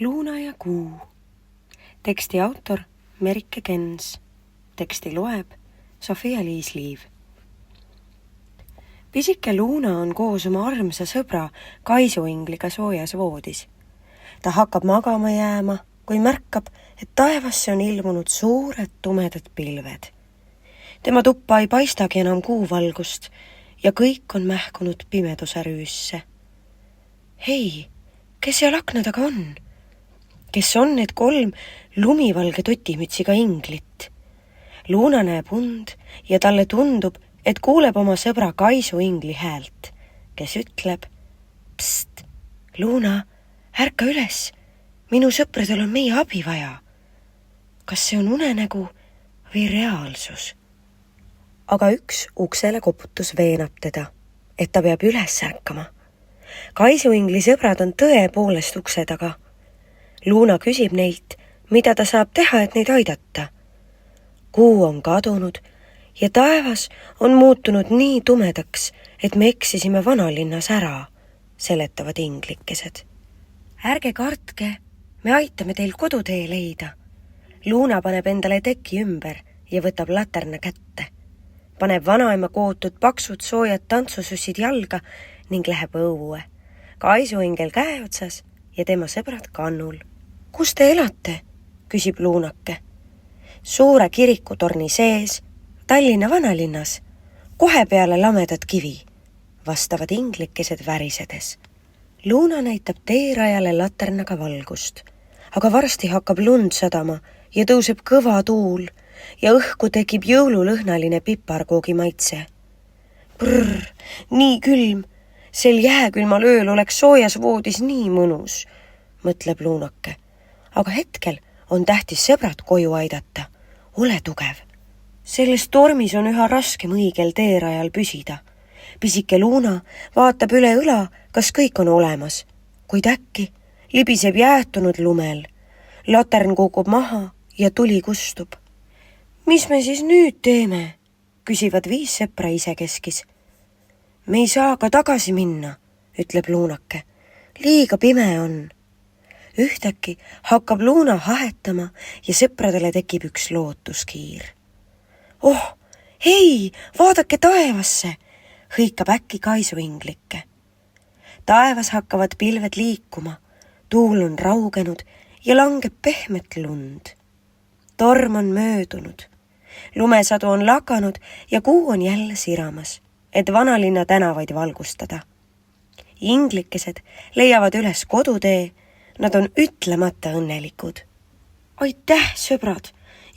Luuna ja kuu. Teksti autor Merike Kens. Teksti loeb Sofia-Liis Liiv. Pisike Luuna on koos oma armsa sõbra Kaisuingliga soojas voodis. Ta hakkab magama jääma, kui märkab, et taevasse on ilmunud suured tumedad pilved. Tema tuppa ei paistagi enam kuuvalgust ja kõik on mähkunud pimeduse rüüsse. Hei, kes seal akna taga on? Kes on need 3 lumivalge totimütsiga inglit? Luuna näeb und ja talle tundub, et kuuleb oma sõbra Kaisuingli häält, kes ütleb: Pst, Luuna, ärka üles, minu sõpradel on meie abi vaja. Kas see on unenägu või reaalsus? Aga üks uksele koputus veenab teda, et ta peab üles ärkama. Kaisuingli sõbrad on tõepoolest ukse taga. Luuna küsib neilt, mida ta saab teha, et neid aidata. Kuu on kadunud ja taevas on muutunud nii tumedaks, et me eksisime vanalinnas ära, seletavad inglikesed. Ärge kartke, me aitame teil kodutee leida. Luuna paneb endale teki ümber ja võtab laterna kätte. Paneb vanaema kootud paksud soojad tantsusussid jalga ning läheb õue. Kaisuingel käe otsas ja tema sõbrad kannul. Kus te elate? Küsib Luunake. Suure kirikutorni sees, Tallinna vanalinnas, kohe peale lamedat kivi, vastavad inglikesed värisedes. Luuna näitab teerajale laternaga valgust, aga varsti hakkab lund sadama ja tõuseb kõva tuul ja õhku tekib jõululõhnaline piparkoogi maitse. Brrr, nii külm, sel jääkülmal ööl oleks soojas voodis nii mõnus, mõtleb Luunake. Aga hetkel on tähtis sõbrad koju aidata. Ole tugev. Selles tormis on üha raskem õigel teerajal püsida. Pisike Luuna vaatab üle õla, kas kõik on olemas, kuid äkki libiseb jäätunud lumel. Latern kukub maha ja tuli kustub. Mis me siis nüüd teeme? Küsivad 5 sõpra isekeskis. Me ei saa ka tagasi minna, ütleb Luunake. Liiga pime on. Ühtäkki hakkab Luuna hahetama ja sõpradele tekib üks lootuskiir. Oh, hei, vaadake taevasse, hõikab äkki Kaisuinglike. Taevas hakkavad pilved liikuma, tuul on raugenud ja langeb pehmet lund. Torm on möödunud, lumesadu on lakanud ja kuu on jälle siramas, et vanalinna tänavaid valgustada. Inglikesed leiavad üles kodutee. Nad on ütlemata õnnelikud. Aitäh, sõbrad!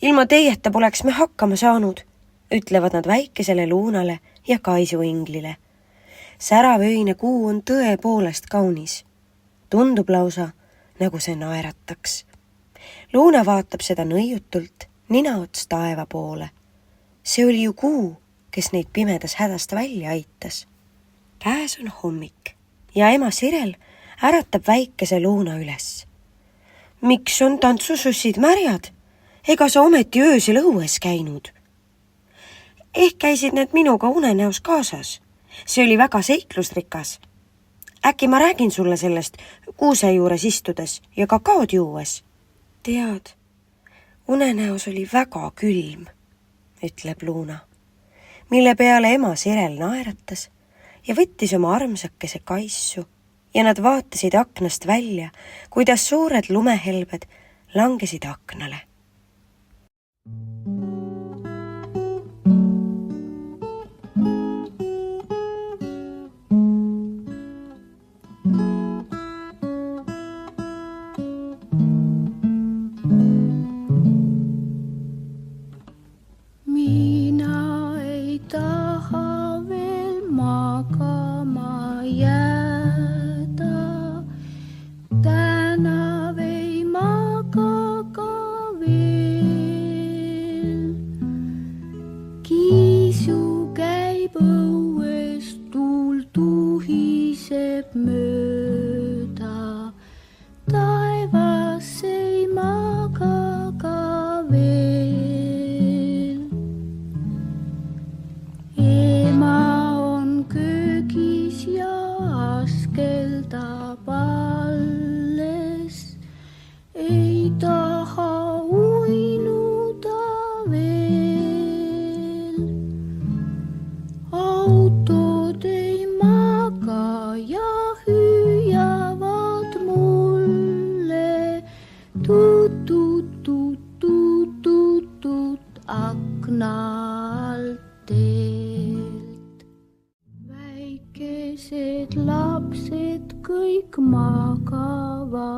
Ilma teieta poleks me hakkama saanud, ütlevad nad väikesele Luunale ja Kaisuinglile. Säravöine kuu on tõepoolest kaunis. Tundub lausa, nagu see naerataks. Luuna vaatab seda nõiutult, nina ots taeva poole. See oli ju kuu, kes neid pimedas hädast välja aitas. Käes on hommik ja ema Sirel äratab väikese Luuna üles. Miks on tantsusussid märjad? Ega sa ometi öösel õues käinud? Ehk käisid need minuga unenäos kaasas. See oli väga seiklusrikas. Äkki ma räägin sulle sellest kuuse juures istudes ja kakaod juues? Tead, unenäos oli väga külm, ütleb Luuna, mille peale ema Sirel naeratas ja võttis oma armsakese Kaissu ja nad vaatasid aknast välja, kuidas suured lumehelbed langesid aknale. Mina ei taha veel magama jääda. Täna ei maga ka veel.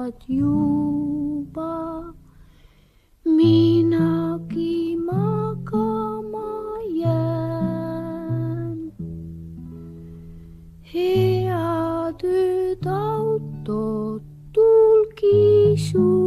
magad juba, minagi magama jään. Head ööd, autod, tulge su